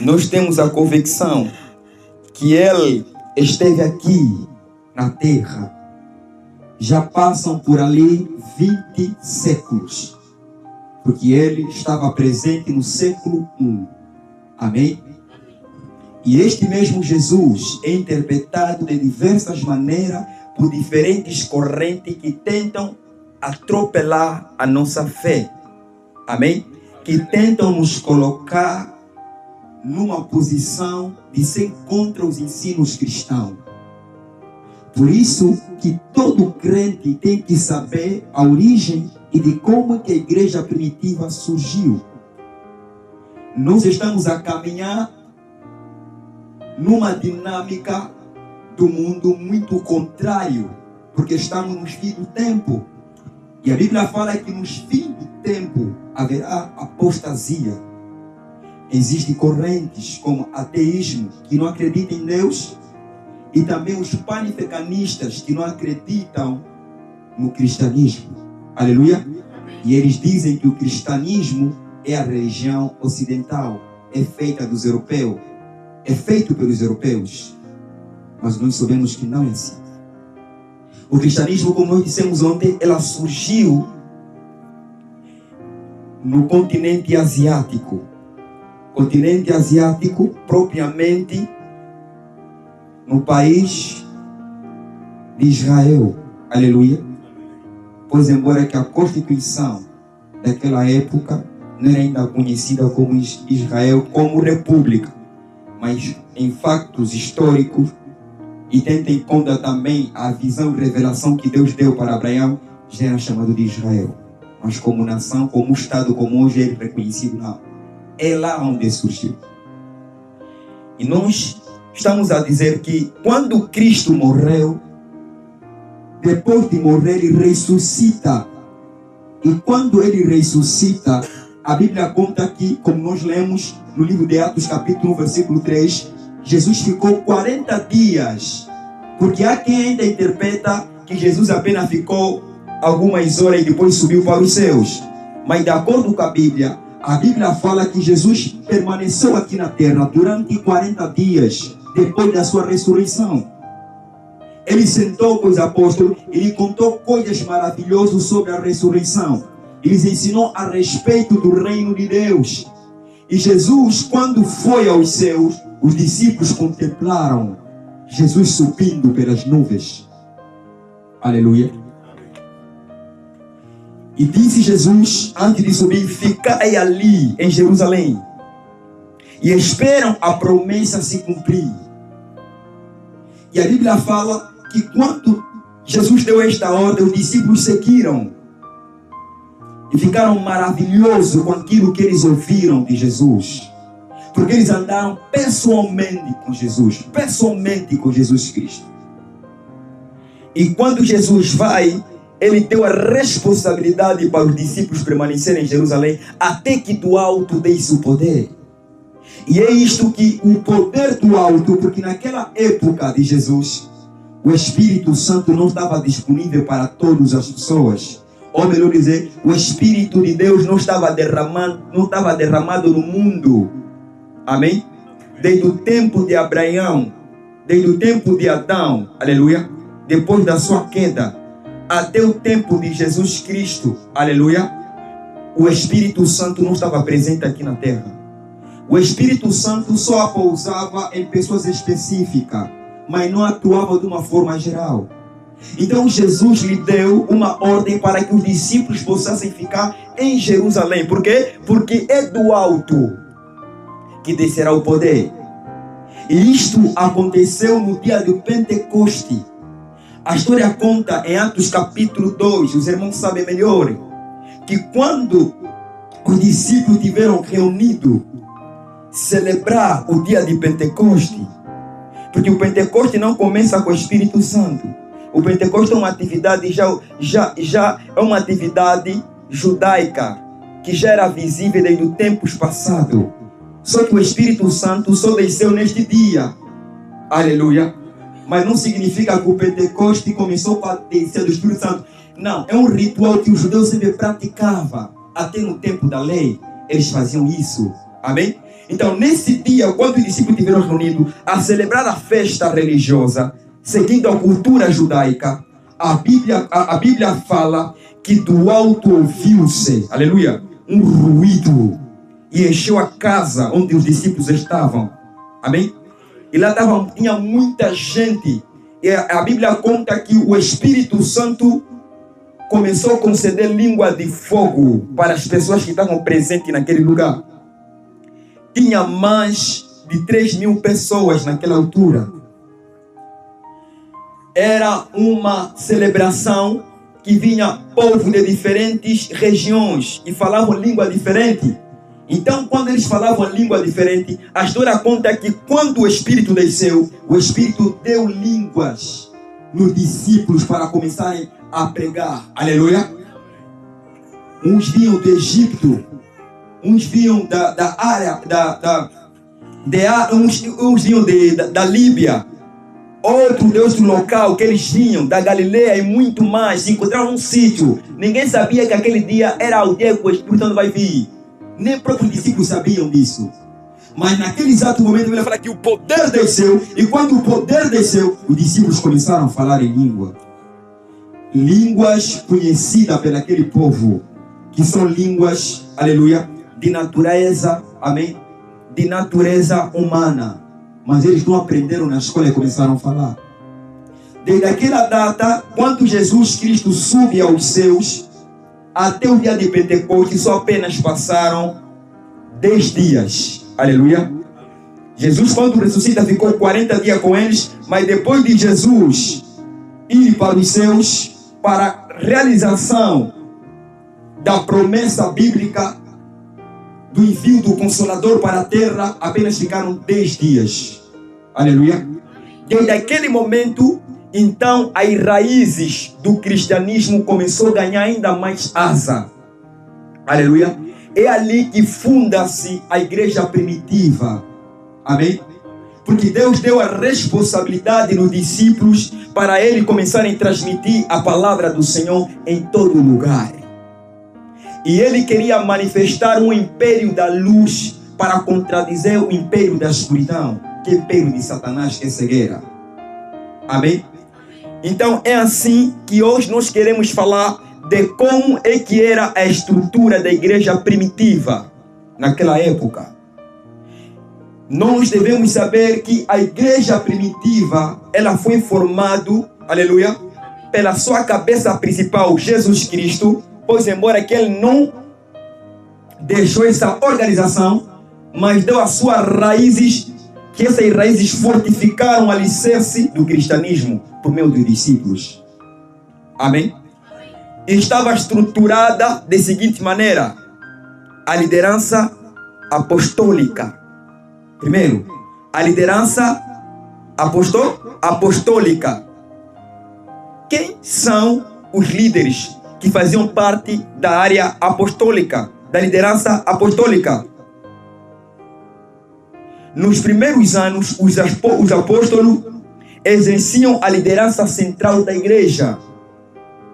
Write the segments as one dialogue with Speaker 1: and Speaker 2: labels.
Speaker 1: nós temos a convicção que Ele esteve aqui na Terra. Já passam por ali 20 séculos, porque Ele estava presente no século I. Amém? E este mesmo Jesus é interpretado de diversas maneiras por diferentes correntes que tentam atropelar a nossa fé. Amém? Que tentam nos colocar numa posição de ser contra os ensinos cristãos. Por isso que todo crente tem que saber a origem e de como que a igreja primitiva surgiu. Nós estamos a caminhar numa dinâmica do mundo muito contrário, porque estamos nos fins do tempo. E a Bíblia fala que nos fins do tempo haverá apostasia. Existem correntes como ateísmo, que não acreditam em Deus, e também os panafricanistas, que não acreditam no cristianismo. Aleluia! E eles dizem que o cristianismo é a religião ocidental, é feita dos europeus, é feito pelos europeus. Mas nós sabemos que não é assim. O cristianismo, como nós dissemos ontem, ela surgiu no continente asiático. Continente asiático, propriamente no país de Israel. Aleluia. Pois embora que a Constituição daquela época não era ainda conhecida como Israel como república, mas em factos históricos, e tendo em conta também a visão e revelação que Deus deu para Abraão, já era chamado de Israel. Mas como nação, como Estado, como hoje é reconhecido, não. É lá onde surgiu. E nós estamos a dizer que quando Cristo morreu, depois de morrer, Ele ressuscita. E quando Ele ressuscita, a Bíblia conta que, como nós lemos no livro de Atos, capítulo 1, versículo 3, Jesus ficou 40 dias. Porque há quem ainda interpreta que Jesus apenas ficou algumas horas e depois subiu para os céus. Mas de acordo com a Bíblia fala que Jesus permaneceu aqui na terra durante 40 dias depois da sua ressurreição. Ele sentou com os apóstolos, ele contou coisas maravilhosas sobre a ressurreição. Ele lhes ensinou a respeito do reino de Deus. E Jesus, quando foi aos céus, os discípulos contemplaram Jesus subindo pelas nuvens. Aleluia. E disse Jesus, antes de subir, ficai ali em Jerusalém e esperam a promessa se cumprir. E a Bíblia fala que quando Jesus deu esta ordem, os discípulos seguiram e ficaram maravilhosos com aquilo que eles ouviram de Jesus, porque eles andaram pessoalmente com Jesus Cristo. E quando Jesus vai, Ele deu a responsabilidade para os discípulos permanecerem em Jerusalém até que do alto desse o poder. E é isto que o poder do alto, porque naquela época de Jesus, o Espírito Santo não estava disponível para todas as pessoas. Ou melhor dizer, o Espírito de Deus não estava derramado no mundo. Amém? Desde o tempo de Abraão, desde o tempo de Adão, aleluia, depois da sua queda, até o tempo de Jesus Cristo, aleluia, o Espírito Santo não estava presente aqui na terra. O Espírito Santo só pousava em pessoas específicas, mas não atuava de uma forma geral. Então Jesus lhe deu uma ordem para que os discípulos possam ficar em Jerusalém. Por quê? Porque é do alto que descerá o poder. E isto aconteceu no dia do Pentecoste. A história conta em Atos capítulo 2, os irmãos sabem melhor, que quando os discípulos tiveram reunido celebrar o dia de Pentecoste, porque o Pentecoste não começa com o Espírito Santo. O Pentecoste é uma atividade já é uma atividade judaica que já era visível desde os tempos passados. Só que o Espírito Santo só desceu neste dia. Aleluia. Mas não significa que o Pentecoste começou para descer do Espírito Santo. Não, é um ritual que os judeus sempre praticavam. Até no tempo da lei, eles faziam isso. Amém? Então, nesse dia, quando os discípulos estiveram reunidos a celebrar a festa religiosa, seguindo a cultura judaica, a Bíblia fala que do alto ouviu-se, aleluia, um ruído e encheu a casa onde os discípulos estavam. Amém? E lá tinha muita gente. E a Bíblia conta que o Espírito Santo começou a conceder língua de fogo para as pessoas que estavam presentes naquele lugar. Tinha mais de 3.000 pessoas naquela altura. Era uma celebração que vinha povo de diferentes regiões e falavam língua diferente. Então, quando eles falavam língua diferente, a história conta que quando o Espírito desceu, o Espírito deu línguas nos discípulos para começarem a pregar. Aleluia. Uns vinham do Egito, uns vinham da área, uns vinham da Líbia, outros de outro local que eles vinham, da Galileia e muito mais. Se encontraram num sítio. Ninguém sabia que aquele dia era o dia que o Espírito Santo vai vir. Nem próprios discípulos sabiam disso. Mas naquele exato momento ele fala que o poder desceu. E quando o poder desceu, os discípulos começaram a falar em língua. Línguas conhecidas por aquele povo, que são línguas, aleluia, de natureza, amém? De natureza humana. Mas eles não aprenderam na escola e começaram a falar. Desde aquela data, quando Jesus Cristo sube aos céus, até o dia de Pentecostes, só apenas passaram 10 dias. Aleluia. Jesus, quando ressuscita, ficou 40 dias com eles, mas depois de Jesus ir para os céus, para a realização da promessa bíblica do envio do Consolador para a terra, apenas ficaram 10 dias. Aleluia. Desde aquele momento, então, as raízes do cristianismo começou a ganhar ainda mais asa. Aleluia. É ali que funda-se a igreja primitiva. Amém? Porque Deus deu a responsabilidade nos discípulos para eles começarem a transmitir a palavra do Senhor em todo lugar. E ele queria manifestar um império da luz para contradizer o império da escuridão, que é o império de Satanás, que é cegueira. Amém? Então é assim que hoje nós queremos falar de como é que era a estrutura da igreja primitiva naquela época. Nós devemos saber que a igreja primitiva, ela foi formada, aleluia, pela sua cabeça principal, Jesus Cristo, pois embora que ele não deixou essa organização, mas deu as suas raízes, que essas raízes fortificaram o alicerce do cristianismo por meio dos discípulos. Amém? Estava estruturada da seguinte maneira: a liderança apostólica. Primeiro, a liderança apostólica. Quem são os líderes que faziam parte da área apostólica, da liderança apostólica? Nos primeiros anos, os apóstolos exerciam a liderança central da igreja.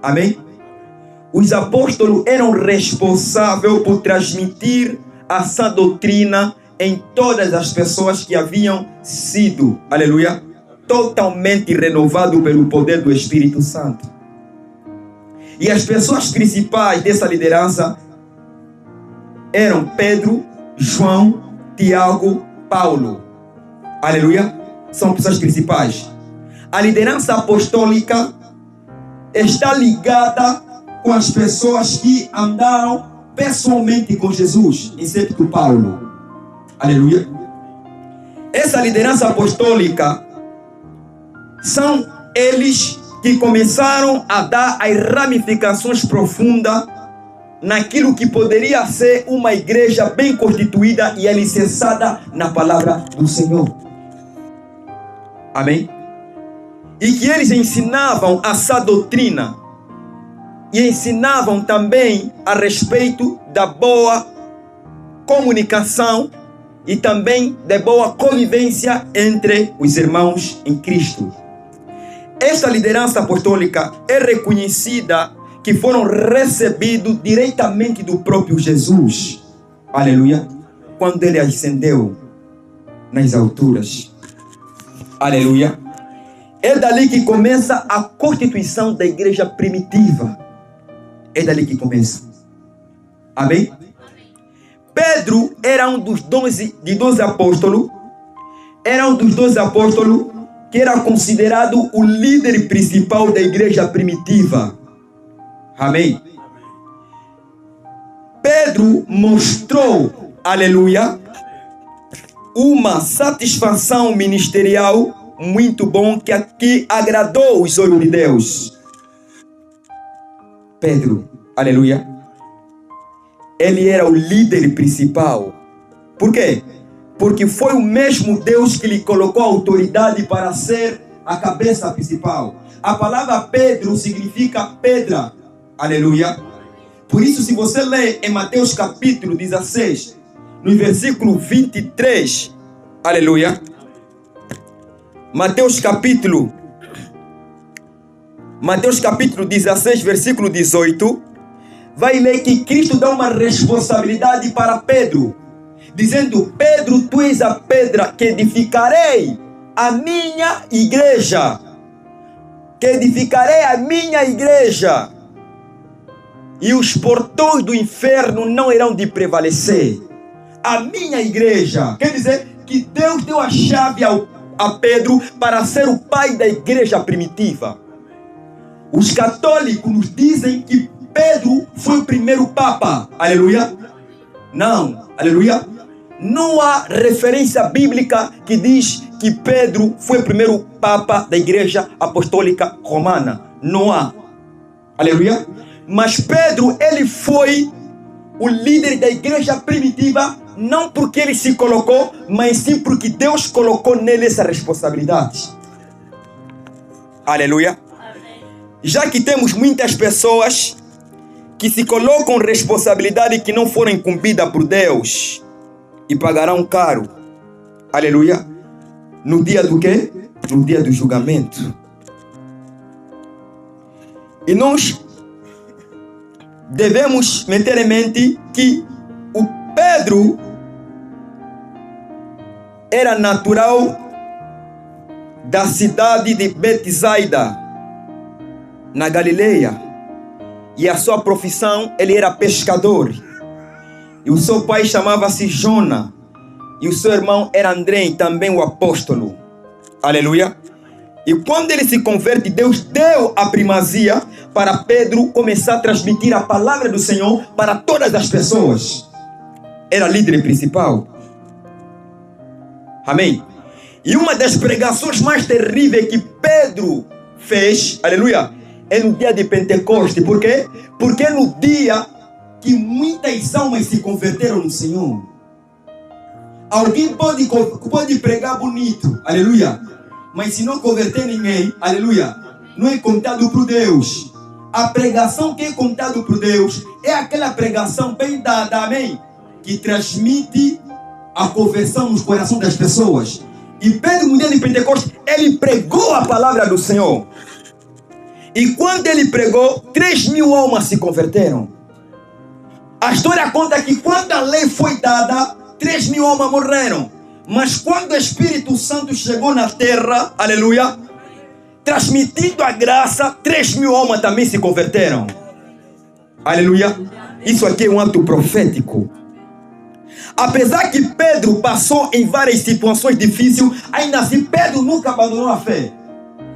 Speaker 1: Amém? Os apóstolos eram responsáveis por transmitir a sã doutrina em todas as pessoas que haviam sido, aleluia, totalmente renovados pelo poder do Espírito Santo. E as pessoas principais dessa liderança eram Pedro, João, Tiago, Paulo. Aleluia. São pessoas principais. A liderança apostólica está ligada com as pessoas que andaram pessoalmente com Jesus, exceto Paulo. Aleluia. Essa liderança apostólica são eles que começaram a dar as ramificações profundas naquilo que poderia ser uma igreja bem constituída e alicerçada na palavra do Senhor. Amém? E que eles ensinavam essa doutrina e ensinavam também a respeito da boa comunicação e também da boa convivência entre os irmãos em Cristo. Esta liderança apostólica é reconhecida que foram recebidos diretamente do próprio Jesus. Aleluia. quando ele ascendeu nas alturas. Aleluia. É dali que começa a constituição da igreja primitiva. É dali que começa. Amém? Pedro era um dos 12 apóstolos. Era um dos 12 apóstolos que era considerado o líder principal da igreja primitiva. Amém? Pedro mostrou, aleluia, uma satisfação ministerial muito bom que agradou os olhos de Deus. Pedro, aleluia, ele era o líder principal. Por quê? Porque foi o mesmo Deus que lhe colocou a autoridade para ser a cabeça principal. A palavra Pedro significa pedra. Aleluia. Por isso, se você ler em Mateus capítulo 16, no versículo 23, aleluia. Mateus capítulo 16, versículo 18, vai ler que Cristo dá uma responsabilidade para Pedro, dizendo: Pedro, tu és a pedra que edificarei a minha igreja. Que edificarei a minha igreja. E os portões do inferno não irão de prevalecer. A minha igreja. Quer dizer que Deus deu a chave a Pedro para ser o pai da igreja primitiva. Os católicos nos dizem que Pedro foi o primeiro papa. Aleluia. Não. Aleluia. Não há referência bíblica que diz que Pedro foi o primeiro papa da igreja apostólica romana. Não há. Aleluia. Mas Pedro, ele foi o líder da igreja primitiva, não porque ele se colocou, mas sim porque Deus colocou nele essa responsabilidade. Aleluia. Já que temos muitas pessoas que se colocam responsabilidade que não foram incumbidas por Deus e pagarão caro. Aleluia. No dia do quê? No dia do julgamento. E nós devemos meter em mente que o Pedro era natural da cidade de Betsaida, na Galileia. E a sua profissão, ele era pescador. E o seu pai chamava-se Jona. E o seu irmão era André, também o apóstolo. Aleluia. E quando ele se converte, Deus deu a primazia para Pedro começar a transmitir a palavra do Senhor para todas as pessoas. Era líder principal. Amém. E uma das pregações mais terríveis que Pedro fez, aleluia, é no dia de Pentecostes. Por quê? Porque é no dia que muitas almas se converteram no Senhor. Alguém pode pregar bonito, aleluia, mas se não converter ninguém, aleluia, não é contado por Deus. A pregação que é contado por Deus é aquela pregação bem dada, amém, que transmite a conversão nos corações das pessoas. E Pedro, no dia de Pentecostes, ele pregou a palavra do Senhor. E quando ele pregou, 3.000 almas se converteram. A história conta que quando a lei foi dada, 3.000 almas morreram. Mas quando o Espírito Santo chegou na terra, aleluia, transmitindo a graça, 3.000 almas também se converteram. Aleluia. Isso aqui é um ato profético. Apesar que Pedro passou em várias situações difíceis, ainda assim Pedro nunca abandonou a fé.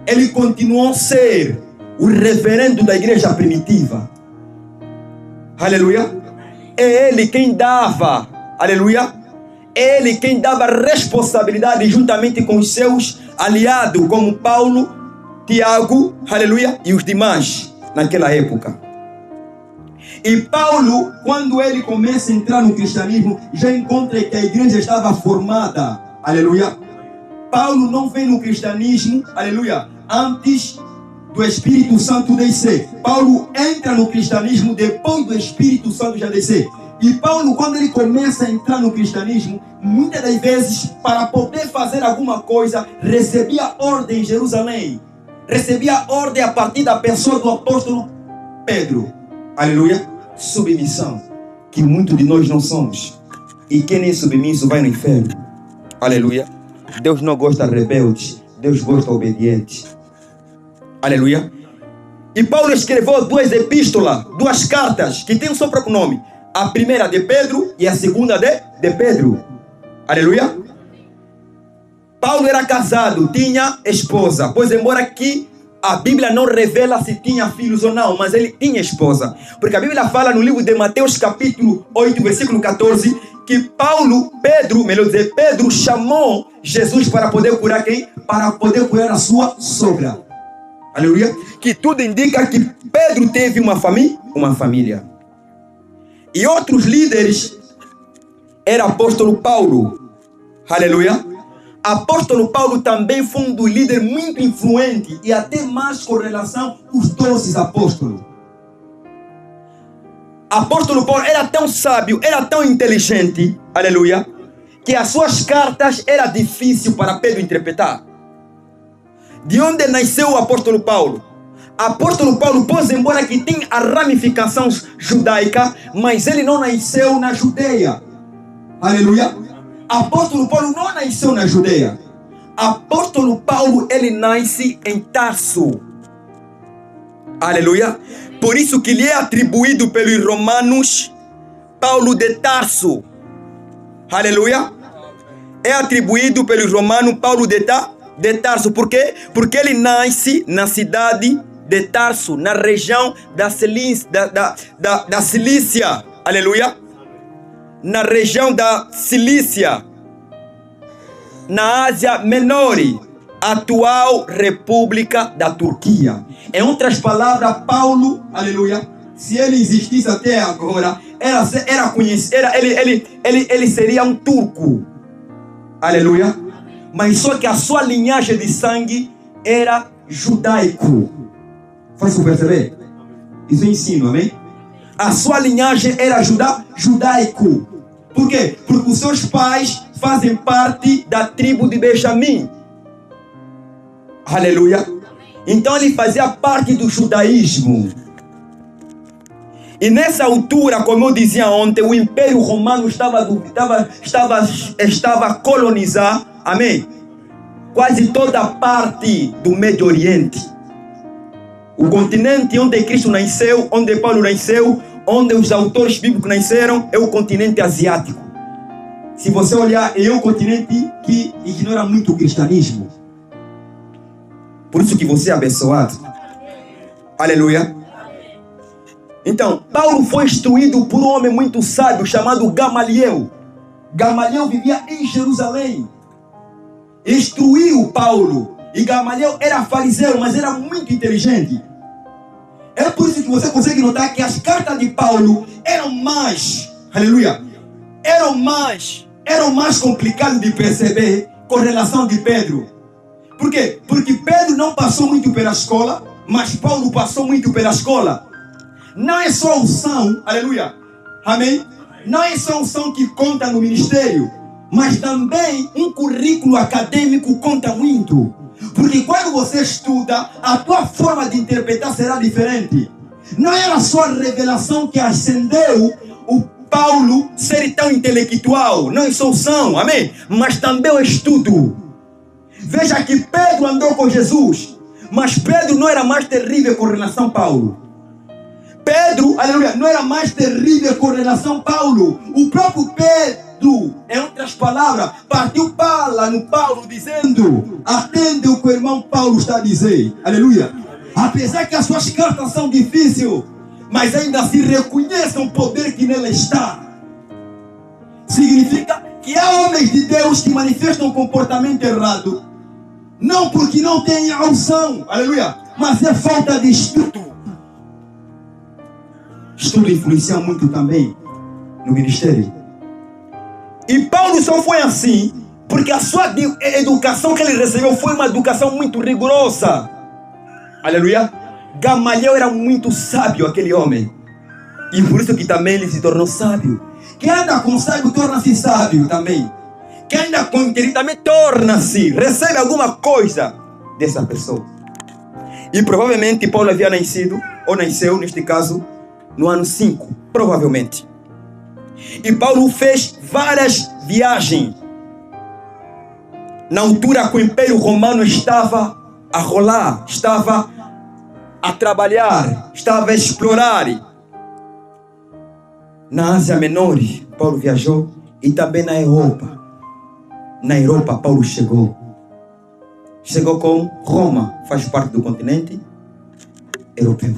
Speaker 1: Ele continuou a ser o reverendo da igreja primitiva. Aleluia. É ele quem dava, aleluia, é ele quem dava responsabilidade juntamente com os seus aliados, como Paulo, Tiago, aleluia, e os demais naquela época. E Paulo, quando ele começa a entrar no cristianismo, já encontra que a igreja estava formada, aleluia. Paulo não vem no cristianismo, aleluia, antes do Espírito Santo descer. Paulo entra no cristianismo depois do Espírito Santo já descer. E Paulo, quando ele começa a entrar no cristianismo, muitas das vezes, para poder fazer alguma coisa, recebia ordem em Jerusalém. Recebia ordem a partir da pessoa do apóstolo Pedro. Aleluia. Submissão, que muitos de nós não somos. E quem é submisso vai no inferno. Aleluia. Deus não gosta de rebeldes. Deus gosta de obedientes. Aleluia. E Paulo escreveu 2 epístolas, 2 cartas, que tem o seu próprio nome. A primeira de Pedro e a segunda de Pedro. Aleluia. Paulo era casado, tinha esposa. Pois embora aqui a Bíblia não revela se tinha filhos ou não, mas ele tinha esposa. Porque a Bíblia fala no livro de Mateus capítulo 8, versículo 14, que Pedro chamou Jesus para poder curar quem? Para poder curar a sua sogra. Aleluia. Que tudo indica que Pedro teve uma família. E outros líderes era apóstolo Paulo. Aleluia. Apóstolo Paulo também foi um dos líderes muito influente e até mais com relação aos 12 apóstolos. Apóstolo Paulo era tão sábio, era tão inteligente, aleluia, que as suas cartas era difícil para Pedro interpretar. De onde nasceu o apóstolo Paulo? Apóstolo Paulo, pois embora que tem a ramificação judaica, mas ele não nasceu na Judeia. Aleluia. Apóstolo Paulo não nasceu na Judeia. Apóstolo Paulo, ele nasce em Tarso. Aleluia. Por isso que lhe é atribuído pelos romanos Paulo de Tarso. Aleluia. É atribuído pelos romanos Paulo de Tarso. Por quê? Porque ele nasce na cidade de Tarso, na região da Cilícia. Aleluia. Na região da Cilícia, na Ásia Menor, atual República da Turquia. Em outras palavras, Paulo, aleluia, se ele existisse até agora, era conhecido, ele seria um turco. Aleluia. Mas só que a sua linhagem de sangue era judaico. Faz perceber? Isso eu ensino, amém? A sua linhagem era judaico. Por quê? Porque os seus pais fazem parte da tribo de Benjamim. Aleluia. Então ele fazia parte do judaísmo. E nessa altura, como eu dizia ontem, o Império Romano estava a colonizar, amém? Quase toda a parte do Médio Oriente. O continente onde Cristo nasceu, onde Paulo nasceu, onde os autores bíblicos nasceram, é o continente asiático. Se você olhar, é um continente que ignora muito o cristianismo. Por isso que você é abençoado. Aleluia. Então, Paulo foi instruído por um homem muito sábio chamado Gamaliel. Gamaliel vivia em Jerusalém. Instruiu Paulo. E Gamaliel era fariseu, mas era muito inteligente. É por isso que você consegue notar que as cartas de Paulo eram mais, aleluia, eram mais complicadas de perceber com relação de Pedro. Por quê? Porque Pedro não passou muito pela escola, mas Paulo passou muito pela escola. Não é só unção, aleluia, amém? Não é só unção que conta no ministério, mas também um currículo acadêmico conta muito. Porque quando você estuda, a tua forma de interpretar será diferente. Não era só a revelação que acendeu o Paulo ser tão intelectual. Não é só unção, amém? Mas também o estudo. Veja que Pedro andou com Jesus, mas Pedro não era mais terrível com relação a Paulo. Pedro, aleluia, não era mais terrível com relação a Paulo. O próprio Pedro, em outras palavras, partiu para no Paulo dizendo: atende o que o irmão Paulo está a dizer. Aleluia. Apesar que as suas cartas são difíceis, mas ainda se reconhece o poder que nela está. Significa que há homens de Deus que manifestam um comportamento errado, não porque não têm a unção, aleluia, mas é falta de estudo. Estudo influencia muito também no ministério. E Paulo só foi assim porque a sua educação que ele recebeu foi uma educação muito rigorosa. Aleluia. Gamaliel era muito sábio, aquele homem. E por isso que também ele se tornou sábio. Quem anda com sábio torna-se sábio também. Quem anda com inteligente também torna-se, recebe alguma coisa dessa pessoa. E provavelmente Paulo havia nascido, ou nasceu neste caso, no ano 5, provavelmente. E Paulo fez várias viagens. Na altura que o Império Romano estava a rolar, estava a trabalhar, estava a explorar. Na Ásia Menor, Paulo viajou, e também na Europa. Na Europa, Paulo chegou. Chegou com Roma, faz parte do continente europeu.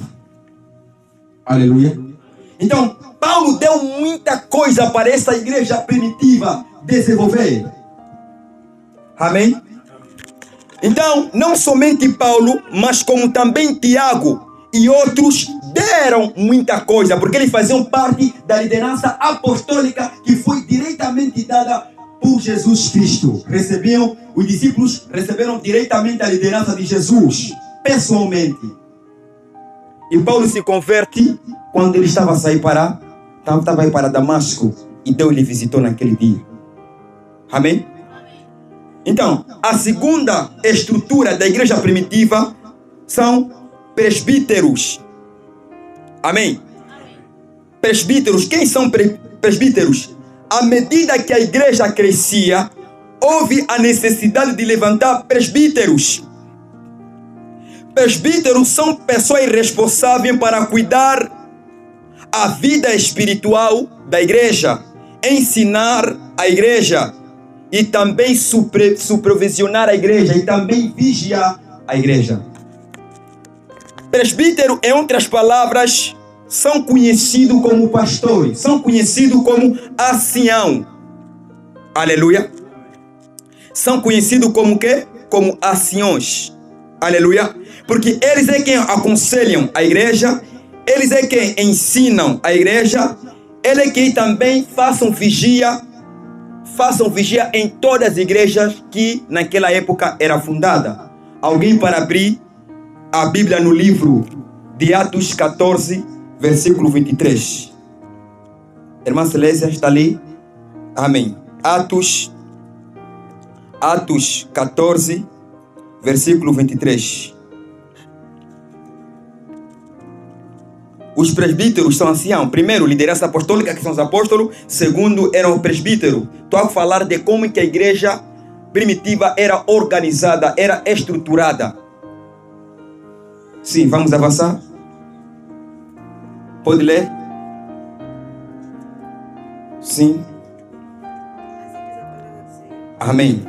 Speaker 1: Aleluia. Então, Paulo deu muita coisa para essa igreja primitiva desenvolver. Amém? Então, não somente Paulo, mas como também Tiago e outros deram muita coisa, porque eles faziam parte da liderança apostólica que foi diretamente dada por Jesus Cristo. Os discípulos receberam diretamente a liderança de Jesus, pessoalmente. E Paulo se converte quando ele estava a sair estava aí para Damasco, e Deus lhe visitou naquele dia. Amém? Então, a segunda estrutura da igreja primitiva são presbíteros. Amém? Presbíteros, quem são presbíteros? À medida que a igreja crescia, houve a necessidade de levantar presbíteros. Presbíteros são pessoas responsáveis para cuidar a vida espiritual da igreja, ensinar a igreja e também supervisionar a igreja e também vigiar a igreja. Presbítero, em outras palavras, são conhecidos como pastores, são conhecidos como ancião. Aleluia. São conhecidos como o quê? Como anciões. Aleluia. Porque eles é quem aconselham a igreja, eles é quem ensinam a igreja, eles é quem também façam vigia em todas as igrejas que naquela época era fundada. Alguém para abrir a Bíblia no livro de Atos 14, versículo 23. Irmã Celésia está ali? Amém. Atos 14, versículo 23. Os presbíteros são anciãos. Primeiro, liderança apostólica, que são os apóstolos. Segundo, eram os presbíteros. Estou a falar de como que a igreja primitiva era organizada, era estruturada. Sim, vamos avançar? Pode ler? Sim. Amém.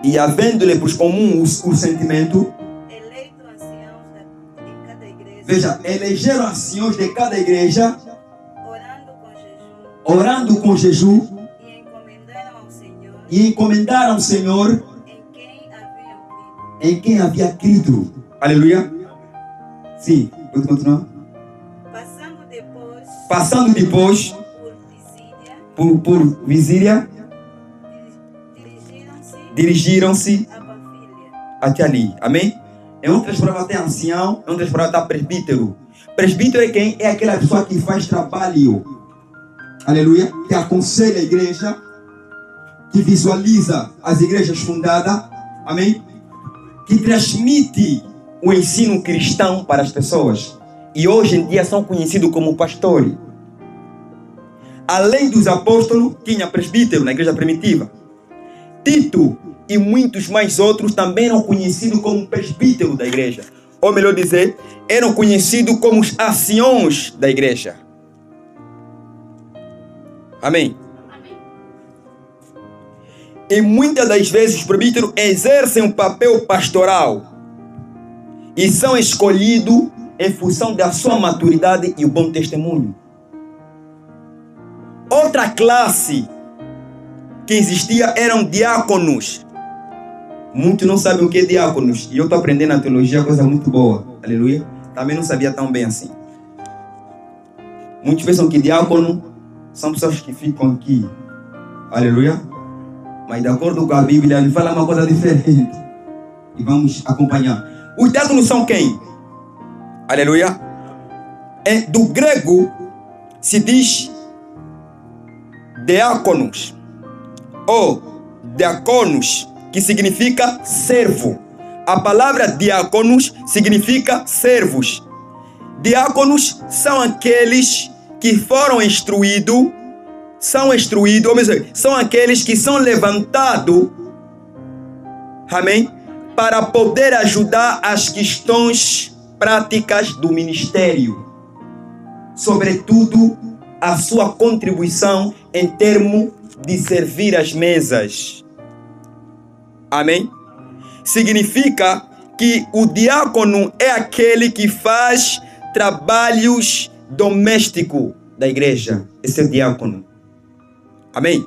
Speaker 1: E havendo-lhe por comum o sentimento, veja, elegeram anciões de cada igreja, orando com jejum, e encomendaram ao Senhor em quem havia crido. Aleluia. Sim, pode continuar. Passando depois por Visíria, dirigiram-se até ali. Amém? Em outras palavras tem ancião, em outras palavras tem presbítero. Presbítero é quem? É aquela pessoa que faz trabalho. Aleluia. Que aconselha a igreja, que visualiza as igrejas fundadas. Amém? Que transmite o ensino cristão para as pessoas. E hoje em dia são conhecidos como pastores. Além dos apóstolos, tinha presbítero na igreja primitiva. Tito e muitos mais outros também eram conhecidos como presbítero da igreja. Ou melhor dizer, eram conhecidos como os anciões da igreja. Amém? E muitas das vezes os presbíteros exercem um papel pastoral e são escolhidos em função da sua maturidade e o bom testemunho. Outra classe que existia eram diáconos. Muitos não sabem o que é diáconos. E eu estou aprendendo a teologia, coisa muito boa. Aleluia. Também não sabia tão bem assim. Muitos pensam que diácono são pessoas que ficam aqui. Aleluia. Mas de acordo com a Bíblia, ele fala uma coisa diferente. E vamos acompanhar. Os diáconos são quem? Aleluia. Do grego se diz diáconos ou diáconos, que significa servo. A palavra diáconos significa servos. Diáconos são aqueles que foram instruídos, são aqueles que são levantados, amém, para poder ajudar as questões práticas do ministério, sobretudo a sua contribuição em termos de servir as mesas. Amém? Significa que o diácono é aquele que faz trabalhos domésticos da igreja. Esse é o diácono. Amém?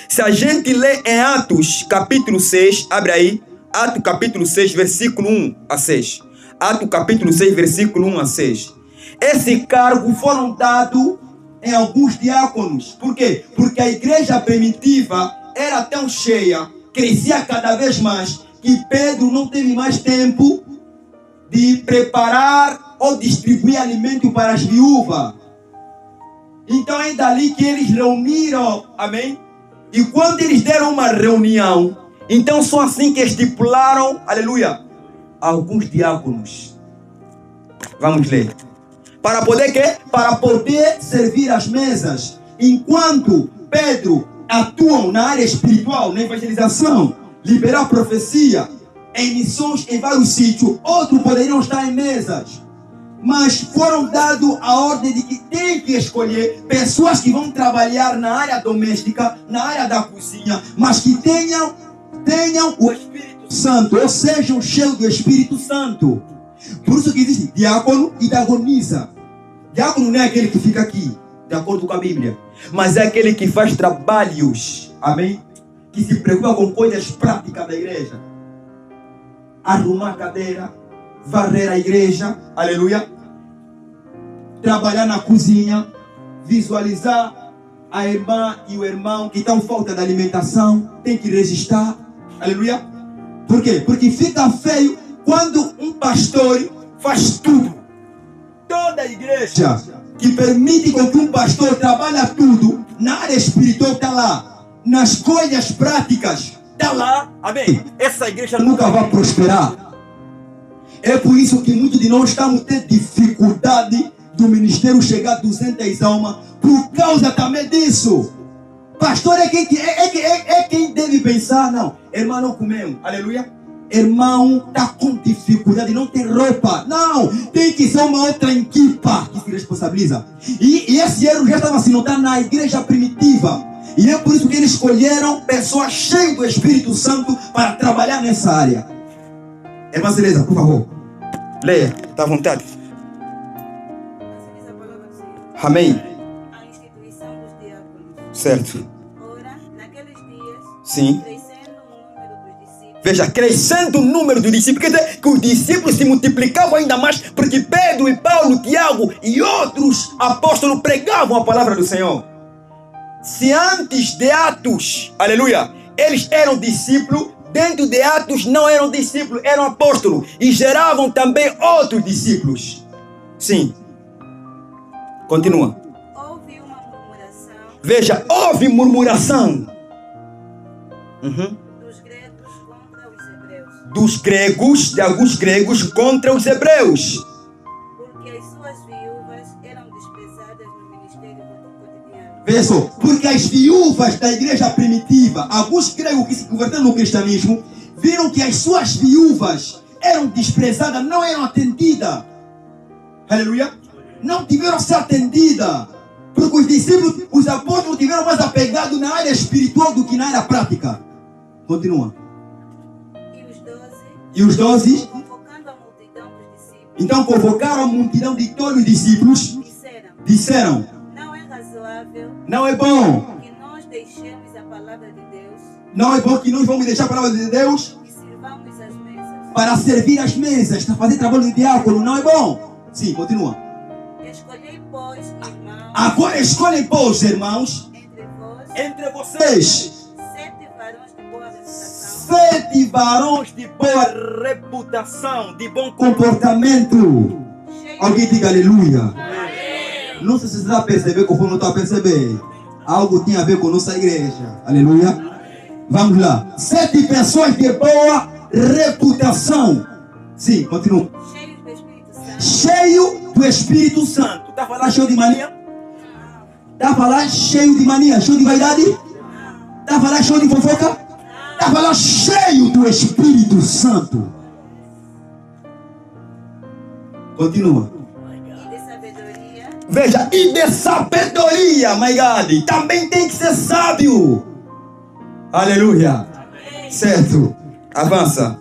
Speaker 1: Se a gente lê em Atos capítulo 6, abre aí, Atos capítulo 6, versículo 1 a 6. Atos capítulo 6, versículo 1 a 6. Esse cargo foram dados em alguns diáconos. Por quê? Porque a igreja primitiva era tão cheia, crescia cada vez mais, que Pedro não teve mais tempo de preparar ou distribuir alimento para as viúvas. Então é dali que eles reuniram, amém? E quando eles deram uma reunião, então só assim que estipularam, aleluia, alguns diáconos. Vamos ler. Para poder quê? Para poder servir as mesas. Enquanto Pedro atuam na área espiritual, na evangelização, liberar profecia, em missões em vários sítios, outros poderiam estar em mesas. Mas foram dados a ordem de que tem que escolher pessoas que vão trabalhar na área doméstica, na área da cozinha, mas que tenham o Espírito Santo, ou sejam cheios do Espírito Santo. Por isso que existe diácono e diaconisa. Diácono não é aquele que fica aqui, de acordo com a Bíblia, mas é aquele que faz trabalhos, amém? Que se preocupa com coisas práticas da igreja. Arrumar a cadeira, varrer a igreja, aleluia. Trabalhar na cozinha, visualizar a irmã e o irmão que estão falta de alimentação, tem que registrar, aleluia. Por quê? Porque fica feio quando um pastor faz tudo. Toda a igreja que permite com que um pastor trabalhe tudo, na área espiritual está lá, nas coisas práticas está lá, amém? Essa igreja nunca vai prosperar. É por isso que muitos de nós estamos tendo dificuldade do ministério chegar a 200 almas, por causa também disso. Pastor é quem deve pensar, não, irmão não comeu, aleluia. Irmão está com dificuldade, não tem roupa. Não, tem que ser uma outra equipa que se responsabiliza. E esse erro já estava se notando na igreja primitiva. E é por isso que eles escolheram pessoas cheias do Espírito Santo para trabalhar nessa área. Irmã Celeza, por favor, leia, está à vontade. Amém.
Speaker 2: A instituição dos diáconos.
Speaker 1: Certo.
Speaker 2: Ora, naqueles dias,
Speaker 1: Sim.
Speaker 2: crescendo o número dos discípulos.
Speaker 1: Veja, crescendo o número dos discípulos, quer dizer que os discípulos se multiplicavam ainda mais, porque Pedro e Paulo, Tiago e outros apóstolos pregavam a palavra do Senhor. Se antes de Atos, aleluia, eles eram discípulos, dentro de Atos não eram discípulos, eram apóstolos e geravam também outros discípulos. Sim. Continua.
Speaker 2: Houve uma murmuração.
Speaker 1: Veja, houve murmuração.
Speaker 2: Dos gregos contra os hebreus.
Speaker 1: Dos gregos, de alguns gregos contra os hebreus.
Speaker 2: Porque as suas viúvas eram desprezadas no ministério cotidiano.
Speaker 1: Veja só, porque as viúvas da igreja primitiva, alguns gregos que se converteram no cristianismo, viram que as suas viúvas eram desprezadas, não eram atendidas. Aleluia. Não tiveram a ser atendidas. Porque os discípulos, os apóstolos tiveram mais apegado na área espiritual do que na área prática. Continua.
Speaker 2: E os 12, convocando a multidão dos discípulos,
Speaker 1: Então convocaram a multidão de todos os discípulos. Disseram:
Speaker 2: não é razoável,
Speaker 1: não é bom.
Speaker 2: que nós deixemos a palavra de Deus.
Speaker 1: Não é bom que nós vamos deixar a palavra de Deus
Speaker 2: E sirvamos as mesas.
Speaker 1: para servir as mesas, para fazer trabalho de diácono. Não é bom. Sim, continua.
Speaker 2: Escolhei, pois, irmãos,
Speaker 1: Agora escolhem, pois, irmãos,
Speaker 2: entre
Speaker 1: entre
Speaker 2: vós,
Speaker 1: vocês
Speaker 2: 7 varões de boa reputação,
Speaker 1: 7 varões de boa reputação, de bom comportamento.
Speaker 2: cheios
Speaker 1: Alguém diga aleluia.
Speaker 2: Amém.
Speaker 1: Não sei se você está a perceber, conforme não está a perceber. Algo tem a ver com nossa igreja. Aleluia. Vamos lá. 7 pessoas de boa reputação. Sim, continua.
Speaker 2: cheios do Espírito Santo,
Speaker 1: cheio do Espírito Santo. Está a falar cheio de mania? Está a falar cheio de mania, cheio de vaidade? Está a falar cheio de fofoca? Está a falar cheio do Espírito Santo. Continua.
Speaker 2: E de sabedoria.
Speaker 1: Veja, e de sabedoria, my God. Também tem que ser sábio. Aleluia. Certo. Avança.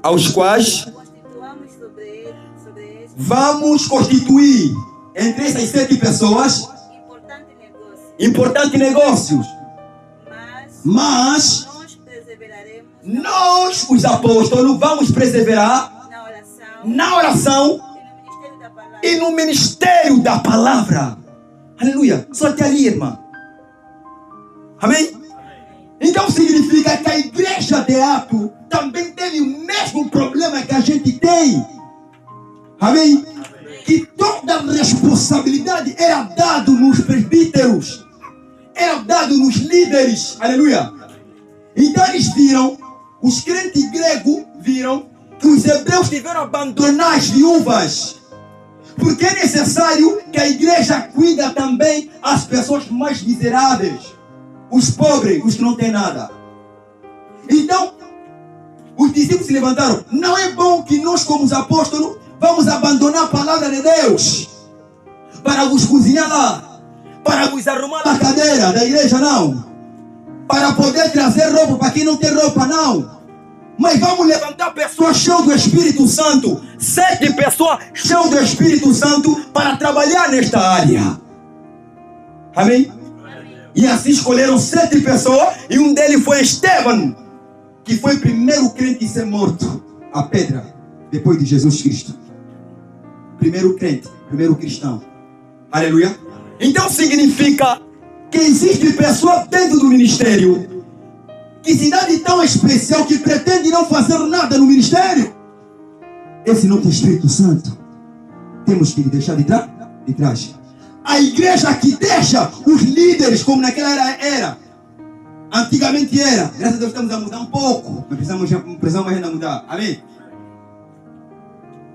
Speaker 2: Aos quais
Speaker 1: Constituamos
Speaker 2: sobre eles
Speaker 1: vamos constituir entre essas 7 pessoas importantes negócios. Mas
Speaker 2: nós perseveraremos
Speaker 1: nós, os apóstolos, vamos perseverar
Speaker 2: na oração
Speaker 1: e no ministério da palavra. Aleluia. Só até ali, irmã. Amém? Então significa que a igreja de Atos também teve o mesmo problema que a gente tem. Amém? Que toda a responsabilidade era dada nos presbíteros, era dado nos líderes. Aleluia. Então eles viram, os crentes gregos viram que os hebreus tiveram abandonar as viúvas, porque é necessário que a igreja cuida também as pessoas mais miseráveis, os pobres, os que não têm nada. Então os discípulos se levantaram. Não é bom que nós, como os apóstolos, vamos abandonar a palavra de Deus para vos cozinhar lá, para vos arrumar a cadeira da igreja, não, para poder trazer roupa para quem não tem roupa, não. Mas vamos levantar pessoas cheias do Espírito Santo, 7 pessoas cheias do Espírito Santo para trabalhar nesta área. Amém? E assim escolheram 7 pessoas, e um deles foi Estevão, que foi o primeiro crente a ser morto a pedra depois de Jesus Cristo. Primeiro crente, primeiro cristão. Aleluia. Então significa que existe pessoa dentro do ministério que se dá de tão especial que pretende não fazer nada no ministério. Esse não tem Espírito Santo. Temos que deixar de trás. A igreja que deixa os líderes, como naquela era. Antigamente era. Graças a Deus estamos a mudar um pouco. Mas precisamos ainda mudar. Amém?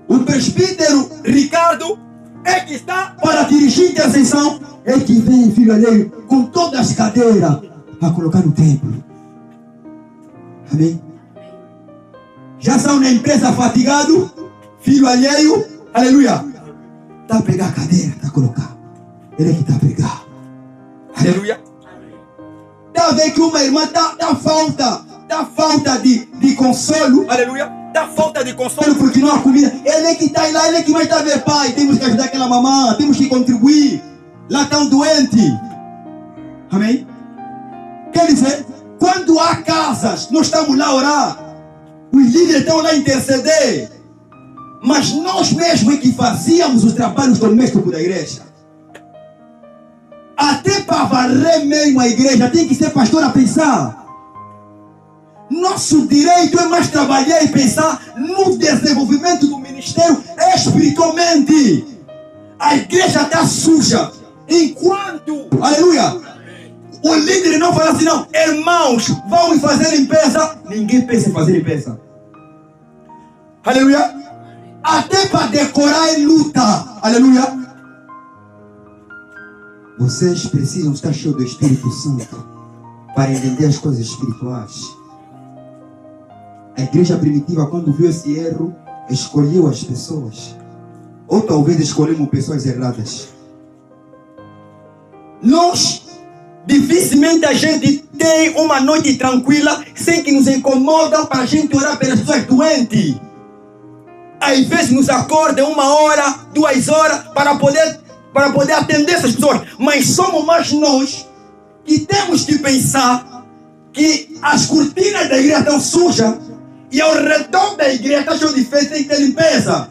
Speaker 1: O presbítero Ricardo é que está para dirigir intercessão. É que vem, filho alheio, com todas as cadeiras a colocar no templo. Amém? Já são na empresa fatigado, filho alheio, aleluia. Está a pegar a cadeira, está a colocar. Ele é que está a pegar. Aleluia. Está a ver que uma irmã está falta de consolo, aleluia. Está falta de consolo porque não há comida. Ele é que está lá, ele é que vai estar a ver, pai. Temos que ajudar aquela mamã, temos que contribuir. Lá estão doentes. Amém? Quer dizer, quando há casas, nós estamos lá a orar. Os líderes estão lá a interceder. Mas nós mesmos é que fazíamos os trabalhos domésticos da igreja. Até para varrer mesmo a igreja, tem que ser pastor a pensar. Nosso direito é mais trabalhar e pensar no desenvolvimento do ministério espiritualmente. A igreja está suja. Enquanto, aleluia, o líder não fala assim, não, irmãos, vamos fazer limpeza. Ninguém pensa em fazer limpeza. Aleluia. Até para decorar é luta. Aleluia. Vocês precisam estar cheios do Espírito Santo para entender as coisas espirituais. A igreja primitiva, quando viu esse erro, escolheu as pessoas. Ou talvez escolhemos pessoas erradas. Nós, dificilmente a gente tem uma noite tranquila sem que nos incomodam para a gente orar pelas pessoas doentes. Às vezes nos acordam 1 hora, 2 horas para poder atender essas pessoas. Mas somos mais nós que temos que pensar que as cortinas da igreja estão sujas e ao redor da igreja está cheio de festa, tem que ter limpeza.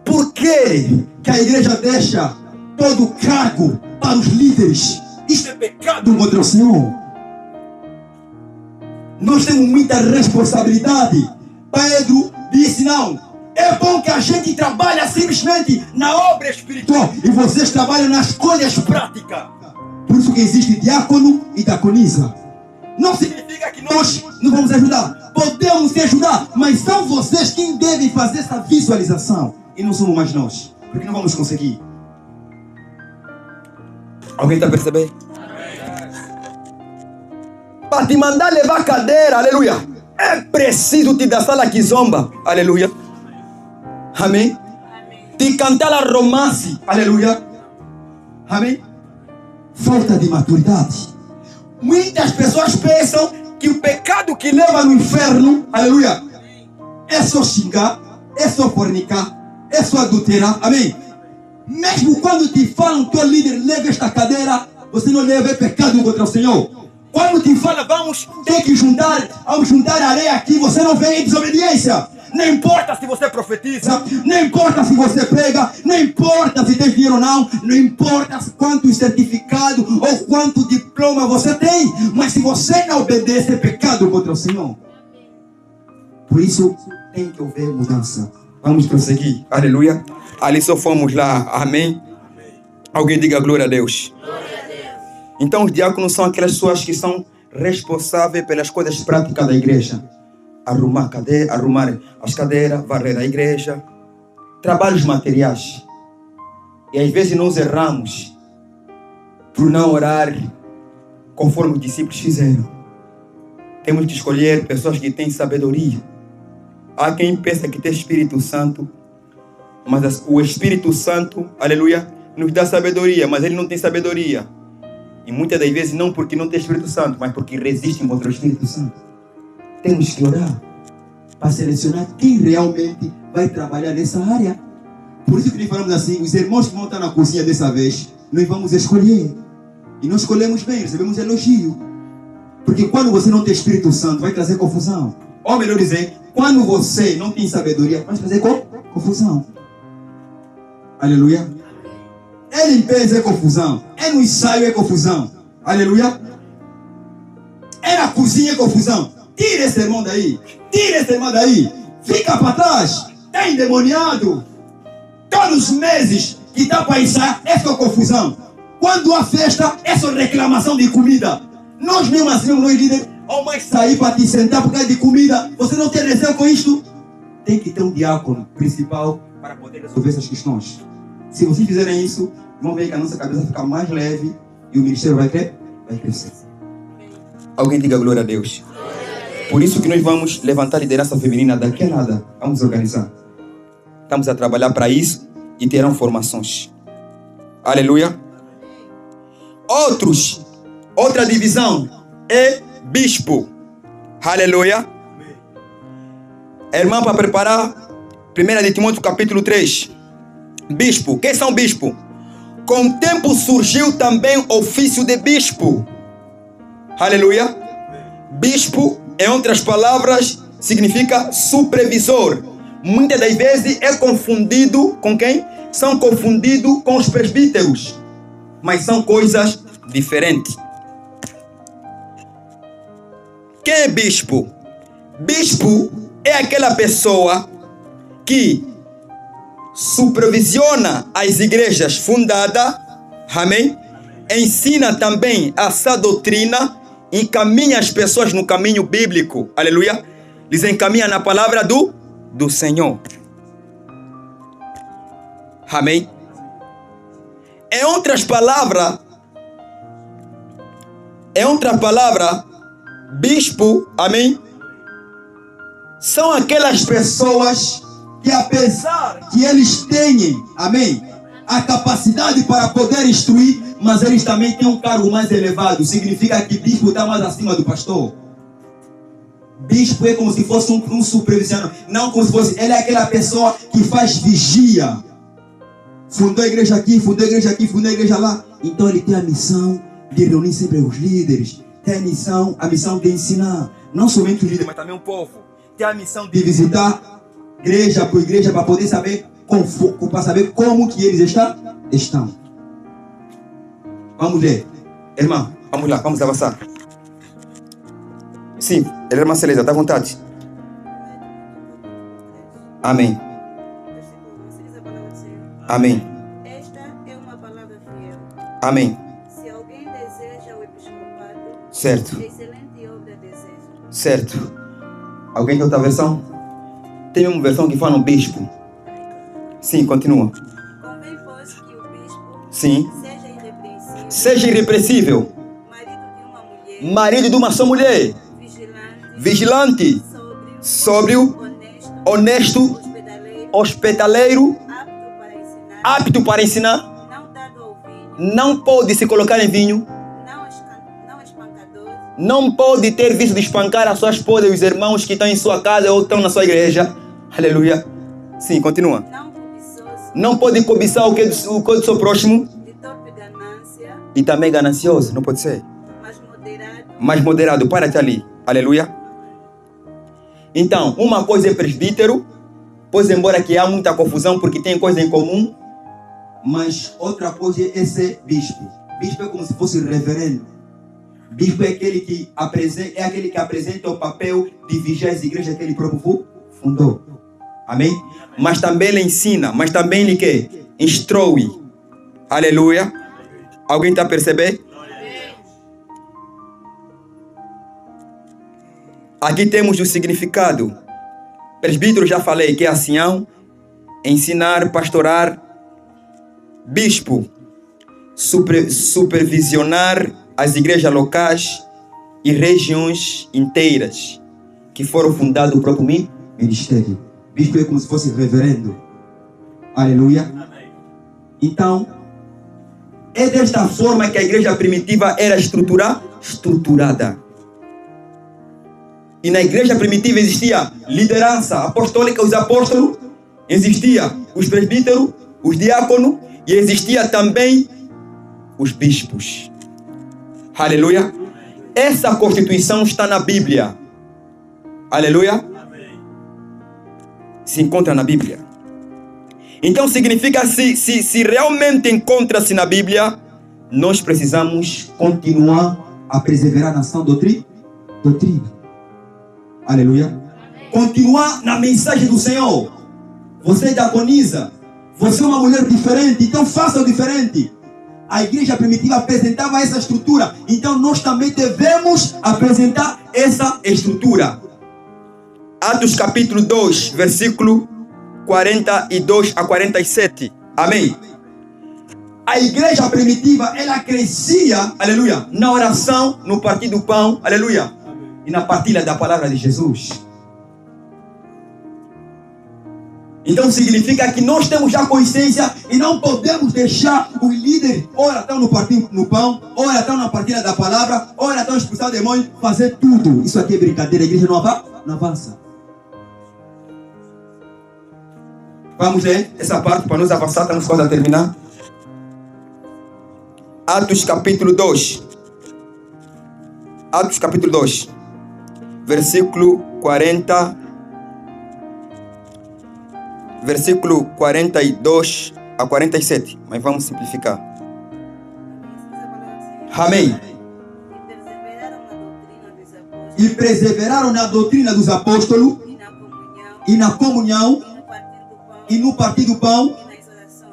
Speaker 1: Por que a igreja deixa todo o cargo para os líderes? Isso é pecado contra o Senhor. Nós temos muita responsabilidade. Pedro disse, não, é bom que a gente trabalhe simplesmente na obra espiritual e vocês trabalham nas coisas práticas. Por isso que existe diácono e diaconisa. Não significa que nós não vamos ajudar. Podemos te ajudar, mas são vocês quem devem fazer essa visualização. e não somos mais nós. Porque não vamos conseguir. Alguém está percebendo? Para te mandar levar a cadeira, aleluia, é preciso te dar sala que zomba, aleluia. Amém? Te cantar a romance, aleluia. Amém? Falta de maturidade. Muitas pessoas pensam que o pecado que leva no inferno, aleluia, é só xingar, é só fornicar, é só adulterar, amém? Mesmo quando te falam, teu líder, leva esta cadeira, você não leva pecado contra o Senhor. Quando te fala, vamos ter que juntar areia aqui, você não vem em desobediência. Não importa se você profetiza, não importa se você prega, não importa se tem dinheiro ou não, não importa quanto certificado ou quanto diploma você tem, mas se você não obedece, é pecado contra o Senhor. Por isso, tem que haver mudança. Vamos prosseguir, aleluia. Ali só fomos lá, amém? Alguém diga glória a Deus. Então os diáconos são aquelas pessoas que são responsáveis pelas coisas práticas da igreja. Arrumar as cadeiras, varrer a igreja, trabalhos materiais. E às vezes nós erramos por não orar conforme os discípulos fizeram. Temos que escolher pessoas que têm sabedoria. Há quem pensa que tem Espírito Santo, mas o Espírito Santo, aleluia, nos dá sabedoria, mas ele não tem sabedoria. E muitas das vezes não porque não tem Espírito Santo, mas porque resistem contra o Espírito Santo. Temos que orar para selecionar quem realmente vai trabalhar nessa área. Por isso que nós falamos assim, os irmãos que vão estar na cozinha dessa vez, nós vamos escolher. E nós escolhemos bem, recebemos elogio. Porque quando você não tem Espírito Santo, vai trazer confusão. Ou melhor dizer, quando você não tem sabedoria, vai trazer confusão. Aleluia. É limpeza, é confusão. É no ensaio, é confusão. Aleluia. É na cozinha, é confusão. Tira esse irmão daí. Tira esse irmão daí. Fica para trás. Está endemoniado. Todos os meses que está para ensaiar, é só confusão. Quando há festa, é só reclamação de comida. Nós mesmo assim, nós líderes, ao mais sair para te sentar por causa de comida, você não tem receio com isto? Tem que ter um diácono principal para poder resolver essas questões. Se vocês fizerem isso, vão ver que a nossa cabeça fica mais leve e o ministério vai crescer. Alguém diga glória a Deus. Por isso que nós vamos levantar a liderança feminina daqui a nada. Vamos organizar. Estamos a trabalhar para isso e terão formações. Aleluia. Outra divisão é bispo. Aleluia. Irmã, para preparar 1 de Timóteo capítulo 3. Bispo. Quem são bispo? Com o tempo surgiu também o ofício de bispo. Aleluia. Bispo, em outras palavras, significa supervisor. Muitas das vezes é confundido com quem? São confundidos com os presbíteros. Mas são coisas diferentes. Quem é bispo? Bispo é aquela pessoa que supervisiona as igrejas fundadas, amém? Ensina também essa doutrina, encaminha as pessoas no caminho bíblico, aleluia? Lhes encaminha na palavra do Senhor. Amém? Em outras palavras, bispo, amém? São aquelas pessoas que apesar que eles tenham, amém, a capacidade para poder instruir, mas eles também têm um cargo mais elevado. Significa que bispo está mais acima do pastor. Bispo é como se fosse um supervisionário. Não como se fosse, ele é aquela pessoa que faz vigia. Fundou a igreja aqui, fundou a igreja aqui, fundou a igreja lá. Então ele tem a missão de reunir sempre os líderes. Tem a missão de ensinar. Não somente os líderes, mas também o povo. Tem a missão de visitar igreja por igreja para poder saber como que eles estão. Vamos ler. Irmã, vamos lá, vamos avançar. Sim, irmã Celeza, está à vontade. Amém. Amém.
Speaker 2: Esta é uma palavra fiel.
Speaker 1: Amém.
Speaker 2: Se alguém deseja o episcopado,
Speaker 1: Certo.
Speaker 2: excelente obra deseja.
Speaker 1: Certo. Alguém tem outra versão? Tem uma versão que fala um bispo. Sim, continua.
Speaker 2: Convém, pois, que o bispo
Speaker 1: Sim.
Speaker 2: seja irrepreensível,
Speaker 1: Seja irrepreensível.
Speaker 2: marido de uma mulher,
Speaker 1: Marido de uma só mulher.
Speaker 2: vigilante,
Speaker 1: Vigilante. Sóbrio.
Speaker 2: honesto,
Speaker 1: Honesto.
Speaker 2: hospedaleiro,
Speaker 1: Hospitaleiro.
Speaker 2: apto para ensinar,
Speaker 1: Apto para ensinar.
Speaker 2: não dado ao vinho,
Speaker 1: Não pode se colocar em vinho.
Speaker 2: não espancador,
Speaker 1: Não pode ter visto de espancar a sua esposa e os irmãos que estão em sua casa ou estão na sua igreja. Aleluia. Sim, continua.
Speaker 2: não cobiçoso,
Speaker 1: Não pode cobiçar o que é do seu próximo.
Speaker 2: de torpe ganância,
Speaker 1: E também ganancioso. Não pode ser.
Speaker 2: mas moderado,
Speaker 1: Para-te ali. Aleluia. Então, uma coisa é presbítero. Pois embora que há muita confusão porque tem coisa em comum. Mas outra coisa é ser bispo. Bispo é como se fosse reverendo. Bispo é aquele que apresenta o papel de vigiar as igrejas que ele próprio fundou. Amém? Mas também ele ensina. Mas também ele quer? Instrui. Aleluia. Alguém está a perceber? Aqui temos o significado. Presbítero já falei que é ancião, ensinar, pastorar. Bispo, supervisionar as igrejas locais e regiões inteiras que foram fundadas o próprio ministério. Bispo é como se fosse reverendo. Aleluia. Então, é desta forma que a igreja primitiva era estruturada. E na igreja primitiva existia liderança apostólica, os apóstolos, existia os presbíteros, os diáconos e existia também os bispos. Aleluia. Essa constituição está na Bíblia. Aleluia. Se encontra na Bíblia. Então significa se realmente encontra-se na Bíblia, nós precisamos continuar a perseverar na sã doutrina. Aleluia. Continuar na mensagem do Senhor. Você diaconiza. Você é uma mulher diferente, então faça o diferente. A igreja primitiva apresentava essa estrutura, então nós também devemos apresentar essa estrutura. Atos capítulo 2, versículo 42 a 47. Amém. A igreja primitiva, ela crescia, aleluia, na oração, no partir do pão, aleluia, e na partilha da palavra de Jesus. Então significa que nós temos já consciência e não podemos deixar os líderes, ora estão no partir no pão, ora estão na partilha da palavra, ora estão expulsando o demônio, fazer tudo. Isso aqui é brincadeira, a igreja não avança. Vamos ler essa parte para nos avançar, estamos quase a terminar. Atos capítulo 2. Atos capítulo 2. Versículo 40. Versículo 42 a 47. Mas vamos simplificar. Amém. E perseveraram na doutrina dos apóstolos. E na comunhão. E no partir do pão.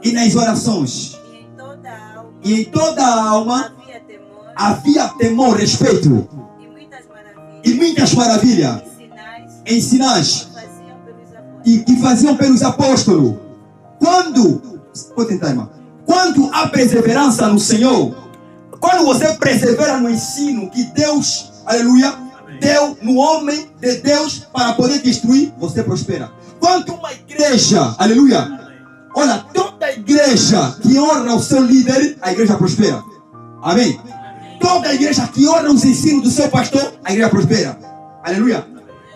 Speaker 1: E nas orações. E em toda a alma havia temor, respeito. E muitas maravilhas. Em sinais. E que faziam pelos apóstolos. Vou tentar, irmão. Quando há perseverança no Senhor, quando você persevera no ensino que Deus, aleluia, deu no homem de Deus para poder destruir, você prospera. Quando uma igreja, aleluia, olha, toda igreja que honra o seu líder, a igreja prospera. Amém? Toda igreja que honra os ensinos do seu pastor, a igreja prospera. Aleluia.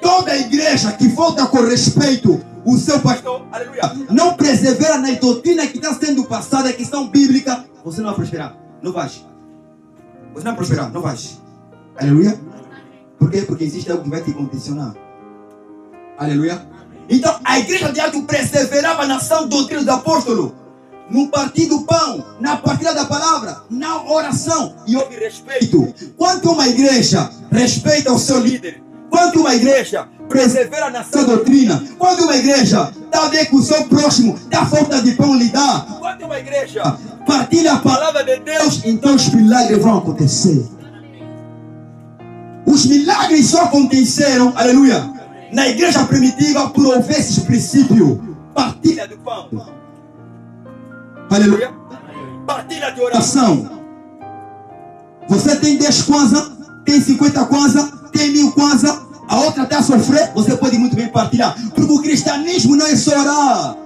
Speaker 1: Toda igreja que volta com respeito o seu pastor, aleluia, não persevera na doutrina que está sendo passada, que são bíblica, você não vai prosperar. Não vai. Você não vai prosperar, não vai. Aleluia. Por quê? Porque existe algo que vai te condicionar. Aleluia. Então a igreja de Atos perseverava na sã doutrina do apóstolo, no partir do pão, na partilha da palavra, na oração, e houve respeito. Quando uma igreja respeita o seu líder, quando uma igreja persevera na sua doutrina, quando uma igreja dá bem com o seu próximo, dá falta de pão lhe dá, quando uma igreja partilha a palavra de Deus, então os milagres vão acontecer. Os milagres só aconteceram, aleluia, na igreja primitiva por houver esses princípios. Partilha do pão, Aleluia. Partilha de oração. Você tem 10 kwanza, tem 50 kwanza, tem 1000 kwanza, a outra está a sofrer, você pode muito bem partilhar. Porque o cristianismo não é só orar,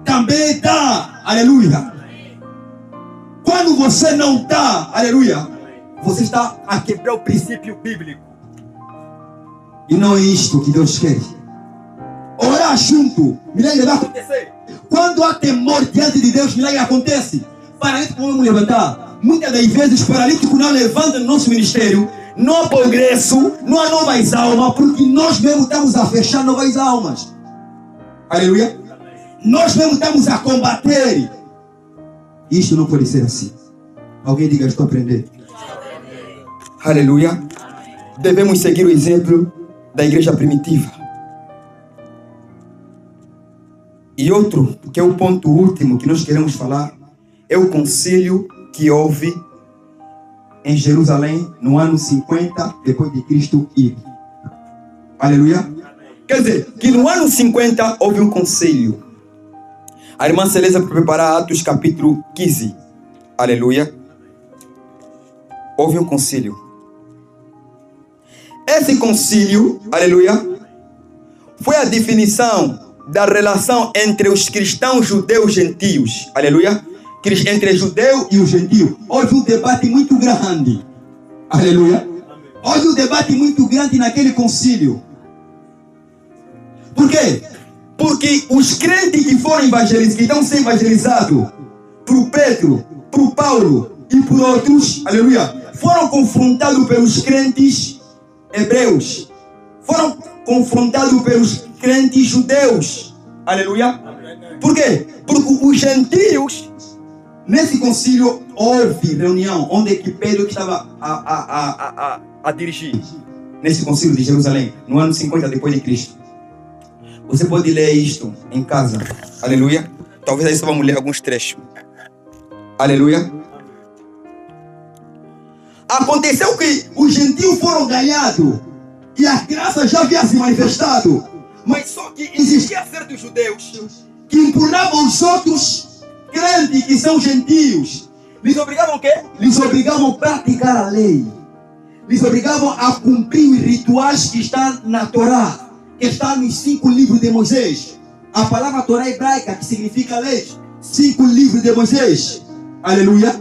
Speaker 1: também está. Aleluia. Quando você não está, aleluia, você está a quebrar o princípio bíblico. E não é isto que Deus quer. Orar junto, milagre vai acontecer. Quando há temor diante de Deus, milagre acontece. Paralítico vamos levantar. Muitas das vezes, paralítico não levanta no nosso ministério. Não há progresso, não há novas almas, porque nós mesmos estamos a fechar novas almas. Aleluia. Nós mesmos estamos a combater. Isto não pode ser assim. Alguém diga, estou a aprender. Aleluia. Devemos seguir o exemplo da igreja primitiva. E outro, que é o ponto último que nós queremos falar, é o concílio que houve em Jerusalém no ano 50 depois de Cristo ir. Aleluia. Quer dizer, que no ano 50 houve um concílio. A irmã Celeza para preparar Atos capítulo 15. Aleluia. Houve um concílio. Esse concílio, aleluia, foi a definição da relação entre os cristãos judeus e gentios. Aleluia. Entre judeu e o gentio. Houve um debate muito grande. Aleluia. Houve um debate muito grande naquele concílio. Por quê? Porque os crentes que foram evangelizados, que estão sendo evangelizados por Pedro, por Paulo e por outros, aleluia, foram confrontados pelos crentes hebreus. Foram confrontados pelos crentes judeus. Aleluia. Por quê? Porque os gentios, nesse concílio, houve reunião onde que Pedro estava a dirigir. Nesse concílio de Jerusalém, no ano 50 depois de Cristo. Você pode ler isto em casa. Aleluia. Talvez aí só vamos ler alguns trechos. Aleluia. Aconteceu que os gentios foram ganhados e a graça já havia se manifestado. Mas só que existia certos judeus que empurravam os outros crentes que são gentios. Lhes obrigavam o quê? Lhes obrigavam a praticar a lei. Lhes obrigavam a cumprir os rituais que estão na Torá, que está nos 5 livros de Moisés. A palavra Torá hebraica, que significa lei. 5 livros de Moisés. Aleluia.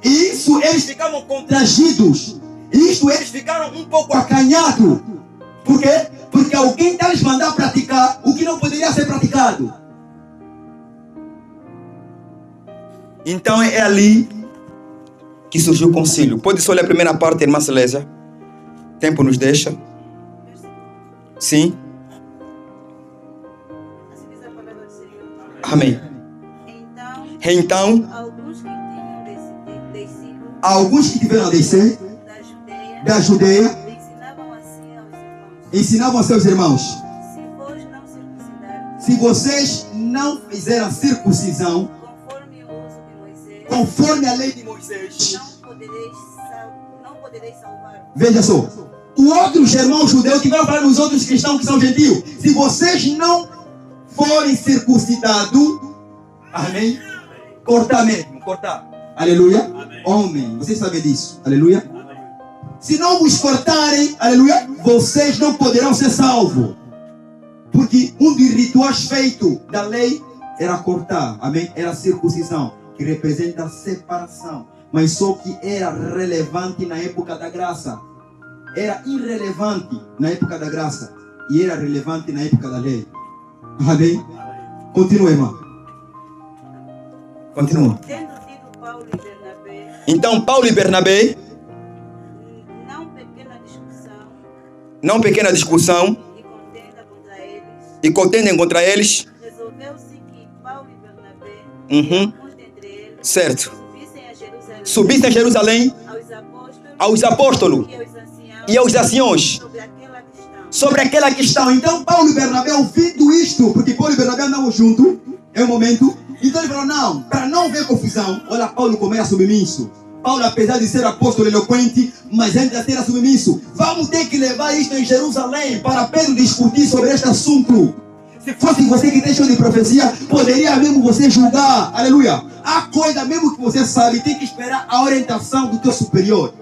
Speaker 1: E isso eles ficavam constrangidos. Isso eles ficaram um pouco acanhados. Por quê? Porque alguém está lhes mandando praticar o que não poderia ser praticado. Então é ali que surgiu o concílio. Pode só ler a primeira parte, irmã Celésia? Tempo nos deixa. Sim.
Speaker 2: Assim diz a palavra do Senhor.
Speaker 1: Amém. Então, alguns que tiveram descer da Judeia ensinavam a seus irmãos: se vocês não fizeram a circuncisão conforme a lei de Moisés, não podereis salvar. Veja só, o outro irmão judeu que vai falar nos outros cristãos que são gentios: se vocês não forem circuncidados, amém? Cortar mesmo, cortar. Aleluia. Amém. Homem, vocês sabem disso. Aleluia. Amém. Se não vos cortarem, aleluia, vocês não poderão ser salvos. Porque um dos rituais feitos da lei era cortar. Amém? Era a circuncisão, que representa a separação. Mas só que era relevante na época da graça. Era irrelevante na época da graça. E era relevante na época da lei. Amém? Continua, irmão. Continua. Então Paulo e Bernabé, não pequena discussão e contenda contra eles,
Speaker 2: resolveu-se que Paulo e Bernabé,
Speaker 1: certo, subissem a Jerusalém aos apóstolos e aos anciãos sobre aquela questão. Então Paulo e Bernabé, ouvindo isto, porque Paulo e Bernabé andavam juntos, é o momento. Então ele falou: não, para não haver confusão. Olha, Paulo como era submisso. Paulo, apesar de ser apóstolo eloquente, mas ainda era submisso. Vamos ter que levar isto em Jerusalém para Pedro discutir sobre este assunto. Se fosse você que tem show de profecia, poderia mesmo você julgar. Aleluia. A coisa mesmo que você sabe, tem que esperar a orientação do teu superior.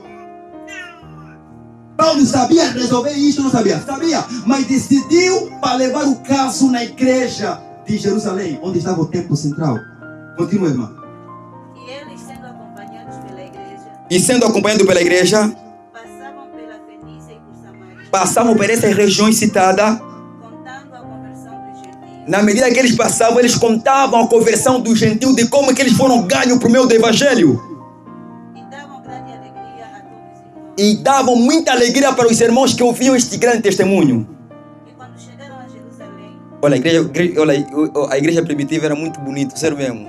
Speaker 1: Paulo sabia resolver isso, não sabia? Sabia, mas decidiu para levar o caso na igreja de Jerusalém, onde estava o templo central. Continua, irmão.
Speaker 2: E eles, sendo acompanhados pela igreja, passavam pela Fenícia e por Samaria,
Speaker 1: passavam por essas regiões citadas.
Speaker 2: contando a conversão dos gentios.
Speaker 1: Na medida que eles passavam, eles contavam a conversão dos gentios, de como que eles foram ganhos por meio do evangelho.
Speaker 2: E davam grande alegria a todos os irmãos.
Speaker 1: E davam muita alegria para os irmãos que ouviam este grande testemunho.
Speaker 2: E quando chegaram a Jerusalém,
Speaker 1: Olha, a igreja primitiva era muito bonita, sério mesmo.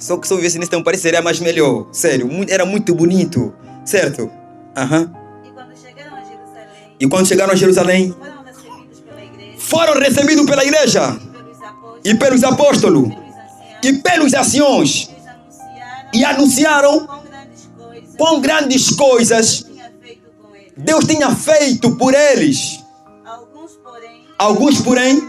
Speaker 1: Só que se eu vivesse nesse tempo pareceria mais melhor. Sério, era muito bonito, certo?
Speaker 2: e quando chegaram a Jerusalém,
Speaker 1: foram recebidos pela igreja
Speaker 2: e pelos apóstolos,
Speaker 1: e pelos anciões,
Speaker 2: e
Speaker 1: e anunciaram
Speaker 2: com grandes coisas
Speaker 1: Deus tinha feito por eles. Alguns, porém,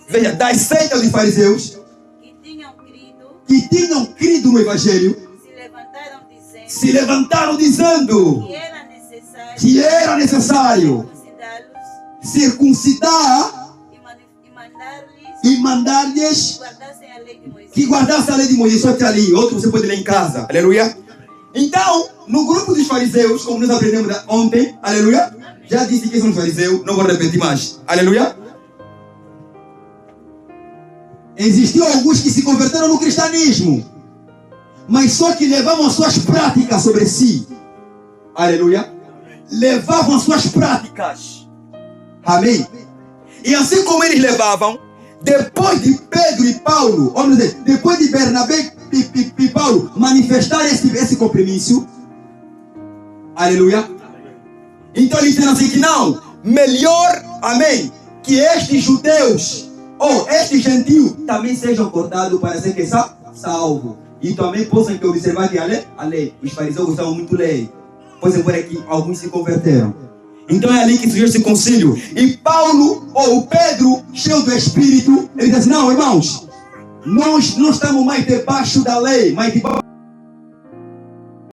Speaker 1: veja, das seitas dos fariseus, que tinham crido no evangelho, se levantaram dizendo que era necessário circuncidar e mandar-lhes que guardassem a lei de Moisés. Só que ali, outro você pode ler em casa. Aleluia. Então, no grupo dos fariseus, como nós aprendemos ontem, aleluia, já disse que são os fariseus, não vou repetir mais. Aleluia. Existiam alguns que se converteram no cristianismo, mas só que levavam as suas práticas sobre si. Aleluia. Levavam as suas práticas. Amém. E assim como eles levavam, depois de Pedro e Paulo, vamos dizer, depois de Bernabé e Paulo manifestar esse compromisso, aleluia. Então eles disseram assim que não, melhor, amém, que estes judeus ou estes gentios também sejam cortados para ser que salvos. E também possam observar que a lei, os fariseus gostavam muito da lei. Pois é por aqui alguns se converteram. Então é ali que surgiu esse concílio. E Paulo, ou Pedro, cheio do Espírito, ele diz assim, não, irmãos, nós não estamos mais debaixo da lei, mas debaixo